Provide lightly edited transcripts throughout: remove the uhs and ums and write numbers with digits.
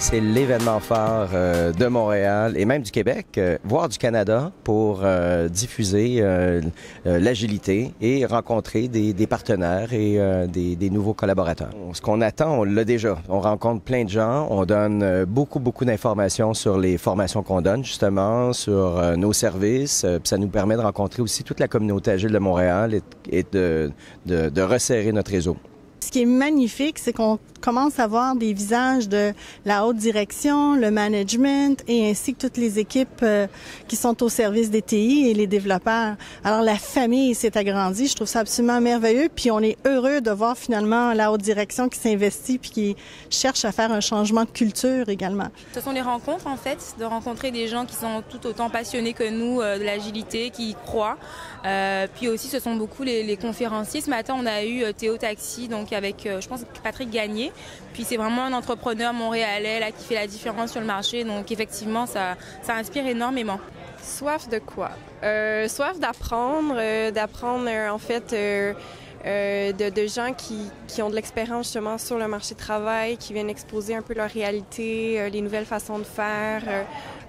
C'est l'événement phare de Montréal et même du Québec, voire du Canada, pour diffuser l'agilité et rencontrer des partenaires et des nouveaux collaborateurs. Ce qu'on attend, on l'a déjà. On rencontre plein de gens, on donne beaucoup d'informations sur les formations qu'on donne, justement, sur nos services. Ça nous permet de rencontrer aussi toute la communauté agile de Montréal et de resserrer notre réseau. Ce qui est magnifique, c'est qu'on commence à voir des visages de la haute direction, le management et ainsi que toutes les équipes qui sont au service des TI et les développeurs. Alors la famille s'est agrandie, je trouve ça absolument merveilleux, puis on est heureux de voir finalement la haute direction qui s'investit puis qui cherche à faire un changement de culture également. Ce sont les rencontres en fait, de rencontrer des gens qui sont tout autant passionnés que nous de l'agilité, qui y croient. Puis aussi ce sont beaucoup les conférenciers. Ce matin on a eu Théo Taxi, donc avec je pense Patrick Gagné. Puis c'est vraiment un entrepreneur montréalais là, qui fait la différence sur le marché. Donc effectivement, ça inspire énormément. Soif de quoi? Soif d'apprendre en fait de gens qui ont de l'expérience justement sur le marché du travail, qui viennent exposer un peu leur réalité, les nouvelles façons de faire.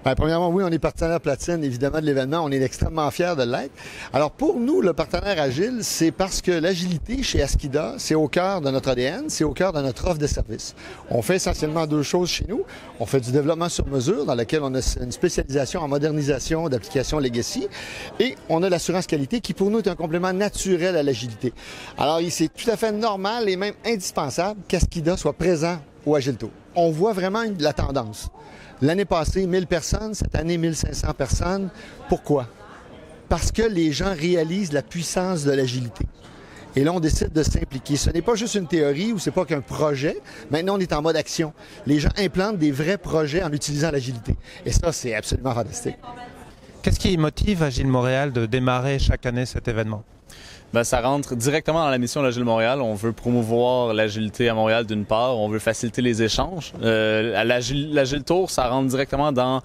Bien, premièrement, oui, on est partenaire platine, évidemment, de l'événement. On est extrêmement fiers de l'être. Alors, pour nous, le partenaire agile, c'est parce que l'agilité chez Askida, c'est au cœur de notre ADN, c'est au cœur de notre offre de services. On fait essentiellement deux choses chez nous. On fait du développement sur mesure, dans lequel on a une spécialisation en modernisation d'applications legacy, et on a l'assurance qualité, qui pour nous est un complément naturel à l'agilité. Alors, c'est tout à fait normal et même indispensable qu'Askida soit présent au Agilto. On voit vraiment la tendance. L'année passée, 1000 personnes, cette année, 1500 personnes. Pourquoi? Parce que les gens réalisent la puissance de l'agilité. Et là, on décide de s'impliquer. Ce n'est pas juste une théorie ou c'est pas qu'un projet. Maintenant, on est en mode action. Les gens implantent des vrais projets en utilisant l'agilité. Et ça, c'est absolument fantastique. Qu'est-ce qui motive Agile Montréal de démarrer chaque année cet événement? Bien, ça rentre directement dans la mission de l'Agile Montréal. On veut promouvoir l'agilité à Montréal d'une part, on veut faciliter les échanges. L'Agile Tour, ça rentre directement dans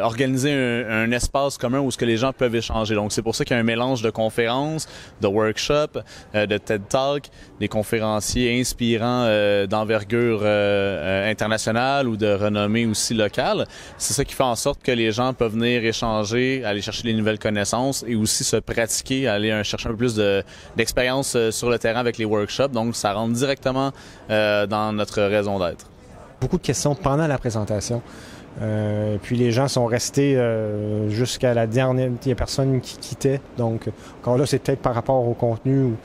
organiser un espace commun où ce que les gens peuvent échanger. Donc c'est pour ça qu'il y a un mélange de conférences, de workshops, de TED Talk, des conférenciers inspirants d'envergure internationale ou de renommée aussi locale. C'est ça qui fait en sorte que les gens peuvent venir échanger, aller chercher des nouvelles connaissances et aussi se pratiquer, aller chercher un peu plus d'expérience sur le terrain avec les workshops. Donc ça rentre directement dans notre raison d'être. Beaucoup de questions pendant la présentation. Puis les gens sont restés jusqu'à la dernière. Il y a personne qui quittait. Donc, encore là, c'est peut-être par rapport au contenu, ou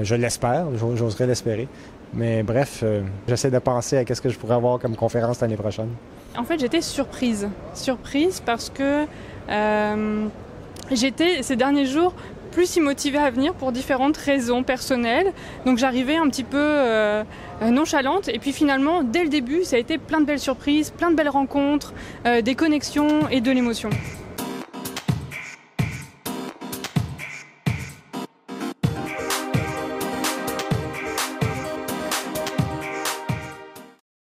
je l'espère, j'oserais l'espérer. Mais bref, j'essaie de penser à qu'est-ce que je pourrais avoir comme conférence l'année prochaine. En fait, j'étais surprise. Surprise parce que j'étais, ces derniers jours, plus si motivée à venir pour différentes raisons personnelles. Donc j'arrivais un petit peu nonchalante et puis finalement, dès le début, ça a été plein de belles surprises, plein de belles rencontres, des connexions et de l'émotion.